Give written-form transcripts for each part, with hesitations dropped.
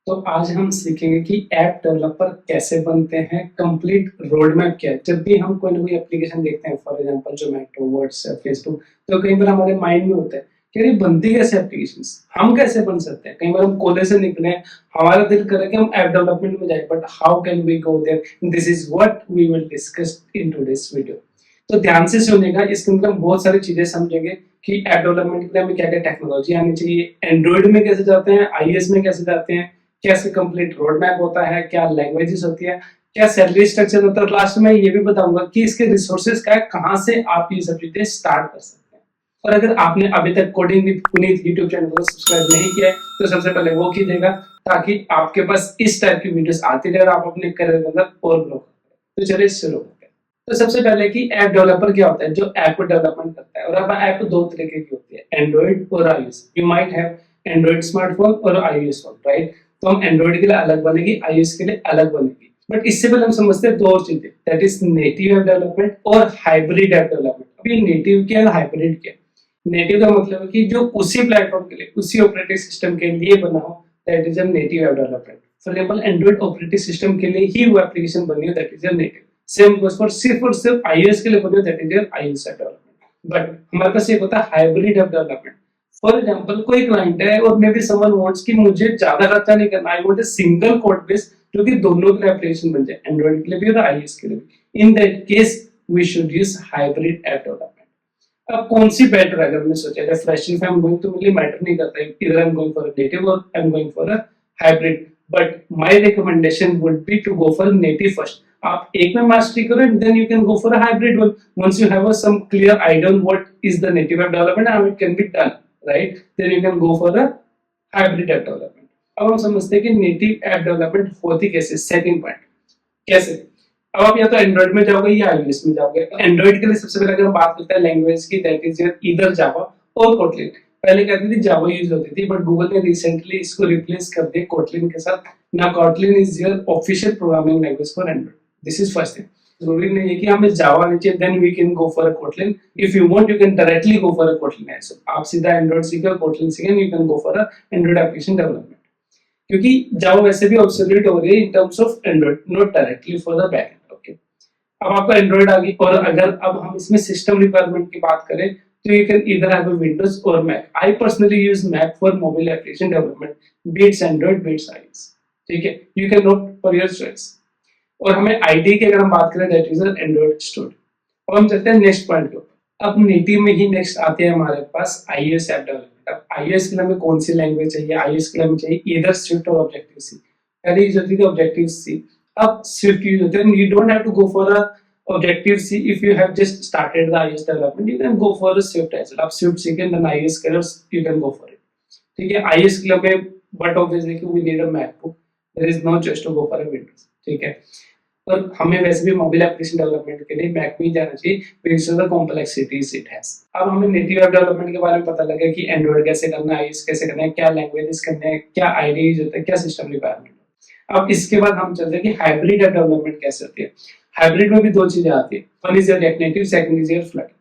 तो आज हम सीखेंगे कि ऐप डेवलपर कैसे बनते हैं, कंप्लीट रोड मैप क्या है। जब भी हम कोई ना कोई एप्लीकेशन देखते हैं, for example Zomato, WhatsApp, Facebook, तो कई बार हमारे माइंड में होता है कि अरे बनती कैसे एप्लीकेशंस, हम कैसे बन सकते हैं। कई बार हम कॉलेज से निकले, हमारा दिल करे कि हम ऐप डेवलपमेंट में जाए, but how can we go there. This is what we will discuss in today's video. तो ध्यान से सुनिएगा, इसके अंदर हम बहुत सारी चीजें समझेंगे कि ऐप डेवलपमेंट के लिए हमें क्या क्या टेक्नोलॉजी आनी चाहिए, एंड्रॉइड में कैसे जाते हैं, आईओएस में कैसे जाते हैं, कैसे कंप्लीट रोड मैप होता है, क्या लैंग्वेजेस होती है, क्या सैलरी स्ट्रक्चर होता है। लास्ट में ये भी बताऊंगा कि इसके रिसोर्सेज क्या है, कहाँ से आप ये सब चीजें स्टार्ट कर सकते हैं। और अगर आपने अभी तक coding with Puneet YouTube channel को सब्सक्राइब नहीं किया है तो सबसे पहले वो कीजिएगा, ताकि आपके पास इस टाइप की वीडियोस आती रहे और आप अपने करियर के अंदर और ग्रो करें। तो चलिए शुरू करते हैं। तो सबसे पहले कि ऐप डेवलपर क्या होता है, जो ऐप को डेवलपमेंट करता है। और अब ऐप दो तरीके की होती है, एंड्रॉइड और iOS. You might have Android smartphone और आईओएस फोन, राइट। तो हम एंड्रॉइड के लिए अलग बनेगी, आईओएस के लिए अलग बनेगी। बट इससे पहले हम समझते हैं दो और चीजें, that is native app development और हाइब्रिड ऐप डेवलपमेंट। अभी नेटिव क्या है, हाइब्रिड क्या है। नेटिव का मतलब है कि जो उसी प्लेटफॉर्म के लिए, उसी ऑपरेटिंग सिस्टम के लिए बना हो, that is a native app development. For example Android operating system के लिए ही वो एप्लीकेशन बनी हो, that is a native. Same goes for सिर्फ और सिर्फ आईओएस के लिए बनी हो, that is your iOS app development. But हमारे पास एक होता है hybrid app development. For example कोई क्लाइंट है और मे बी समवन वांट्स कि मुझे ज्यादा खर्चा नहीं करना, I want a single code base जो कि दोनों के लिए एप्लीकेशन बन जाए, एंड्रॉइड के लिए भी और आईओएस के लिए भी। In that case we should use hybrid app development. अब कौन सी बेटर है, अगर मैं सोचा जाए fresh if I am going, तो मुझे मैटर नहीं करता है इधर I am going for a native और I am going for a hybrid. But my recommendation would be to go for native first. आप एक में मास्टरी करो and then you can go for a hybrid one, once you have a some clear idea on what is the native app development and how it can be done, right, then you can go for a hybrid app development. अब हम समझते हैं कि native app development होती कैसे। Second point, कैसे। अब आप या तो एंड्रॉइड में जाओगे या आईओएस में जाओगे। एंड्रॉइड के लिए सबसे पहले अगर हम बात करते हैं लैंग्वेज की, दैट इज ईदर जावा और कोटलिन। पहले कहती थी जावा यूज होती थी, बट गूगल ने रिसेंटली इसको रिप्लेस कर दिया कोटलिन के साथ। Now Kotlin is your official programming language for Android. This is first thing. जरूरी नहीं है कि हमें जावा नीचे then we can go for a Kotlin. If you want you can directly go for a Kotlin also. आप सीधा Android सीखे और कोटलिन सीखे, you can go for a Android application development. क्योंकि जावा वैसे भी ऑब्सोल्यूट हो रही है in terms of Android, not directly for the backend. Okay, अब आपको एंड्रॉइड आ गई। और अगर अब हम इसमें सिस्टम रिक्वायरमेंट की बात करें तो you can either have a Windows और Mac. I personally use Mac for mobile application development, be it Android be it iOS. ठीक है, you can opt for your choice. और हमें आईडी की अगर हम बात करें, दैट इज एंड्रॉइड स्टूडियो। अब हम चलते हैं नेक्स्ट पॉइंट पे। अब नेटिव में ही नेक्स्ट आते हैं हमारे पास आईओएस ऐप डेवलपमेंट। अब आईओएस के लिए हमें कौन सी लैंग्वेज चाहिए, आईओएस के लिए हमें चाहिए ईदर स्विफ्ट और ऑब्जेक्टिव सी। पहले यूज होती थी ऑब्जेक्टिव सी, अब स्विफ्ट यूज होते हैं। You don't have to go for a objective C if you have just started the iOS development, you can go for a Swift as well. आप Swift सीखें then iOS करें, you can go for it. ठीक है, iOS के लिए हमें but obviously कि we need a MacBook, there is no choice to go for a Windows. ठीक है, और हमें वैसे भी मोबाइल एप्लीकेशन डेवलपमेंट के लिए मैक में ही जाना चाहिए, because of the complexities it has. अब हमें नेटिव ऐप डेवलपमेंट के बारे में पता लगा कि एंड्रॉइड कैसे करना है, आईओएस कैसे करना है, क्या लैंग्वेजेस करने हैं, क्या आईडीज होता है, क्या सिस्टम रिक्वायरमेंट। अब इसके बाद हम चलते हैं कि हाइब्रिड ऐप डेवलपमेंट कैसे होती है। हाइब्रिड में भी दो चीजें आती है, one is your react native, second is your Flutter.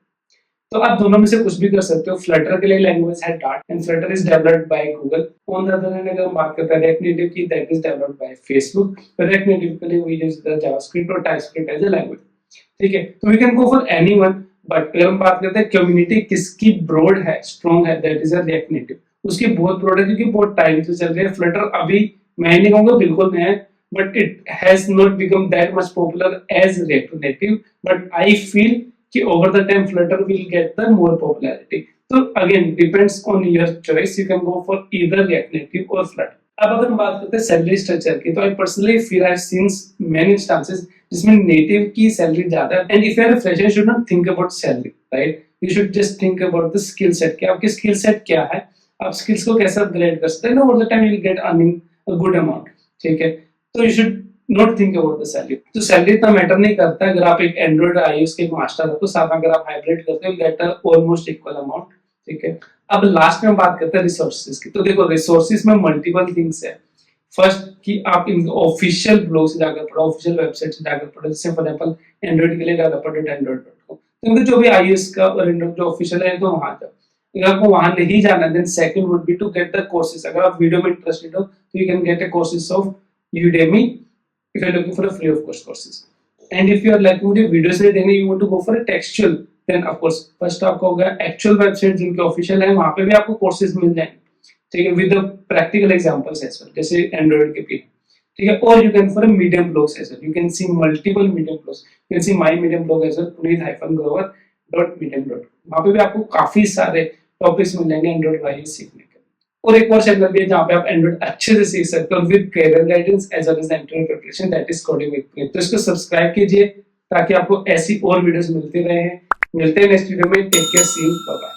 तो आप दोनों में से कुछ भी कर सकते हो। फ्लटर के लिए लैंग्वेज है Dart and Flutter is developed by Google. On the other hand अगर हम बात करते हैं रिएक्ट नेटिव की, that is developed by Facebook. React Native के लिए वी यूज द जावास्क्रिप्ट और टाइपस्क्रिप्ट एज अ लैंग्वेज। ठीक है, तो we can go for anyone. But अगर हम बात करते हैं कम्युनिटी किसकी ब्रॉड है, स्ट्रांग है, that is a react native. उसकी बहुत ब्रॉड है क्योंकि बहुत टाइम से चल रही है। फ्लटर अभी मैं नहीं कहूंगा बिल्कुल नया है, but it has not become that much popular as React Native. But I feel कि over the time Flutter will get the more popularity. So again depends on your choice, you can go for either React Native or Flutter. अब अगर हम बात करते हैं salary structure की, तो I personally feel I seen many instances जिसमें Native की सैलरी ज्यादा है। And if you are a fresher you should not think about salary, right, you should just think about the skill set कि आपकी skill set क्या है, आप skills को कैसे अपग्रेड कर सकते हैं। Over the time you will get earning a good amount. ठीक है, तो you should not think about the salary. तो सैलरी इतना मैटर नहीं करता। अगर आप एक एंड्रॉइड आईओएस के मास्टर हो तो साथ में अगर आप हाइब्रिड करते हो गेट ऑलमोस्ट इक्वल अमाउंट। ठीक है, अब लास्ट में बात करते हैं रिसोर्सेज की। तो देखो रिसोर्सेज में मल्टीपल थिंग्स है। फर्स्ट कि आप इन ऑफिशियल ब्लॉग से जाकर पढ़ो, ऑफिशियल वेबसाइट से जाकर पढ़ो। जैसे फॉर एग्जांपल एंड्रॉइड के लिए डेवलपर.android.com, तो इनका जो भी आईओएस का और एंड्रॉइड जो ऑफिशियल है तो वहां जाओ। अगर आपको वहां नहीं जाना, then second would be to get the courses. अगर आप वीडियो में इंटरेस्टेड हो तो you can get a courses of Udemy if you're looking for a free of course courses. And if you are like मुझे videos नहीं देखने, you want to go for a textual, then of course first आपका होगा actual website जिनके official है, वहां पे भी आपको कोर्सेज मिल जाएंगे, ठीक है, with the practical examples as well, जैसे एंड्रॉइड के भी, ठीक है। और you can for a medium blogs as well, you can see multiple medium blogs, you can see my medium blog as well, puneet-grover.medium. वहां पे भी आपको काफी सारे टॉपिक्स मिल जाएंगे एंड्रॉइड वाइज सीखने के। और एक और चैनल भी है जहाँ पे आप एंड्रॉइड अच्छे से सीख सकते हो with career guidance as well as interview preparation, that is coding with Puneet. तो इसको सब्सक्राइब कीजिए ताकि आपको ऐसी और वीडियोस मिलते रहे। मिलते हैं नेक्स्ट वीडियो में। Take care, see you, bye bye.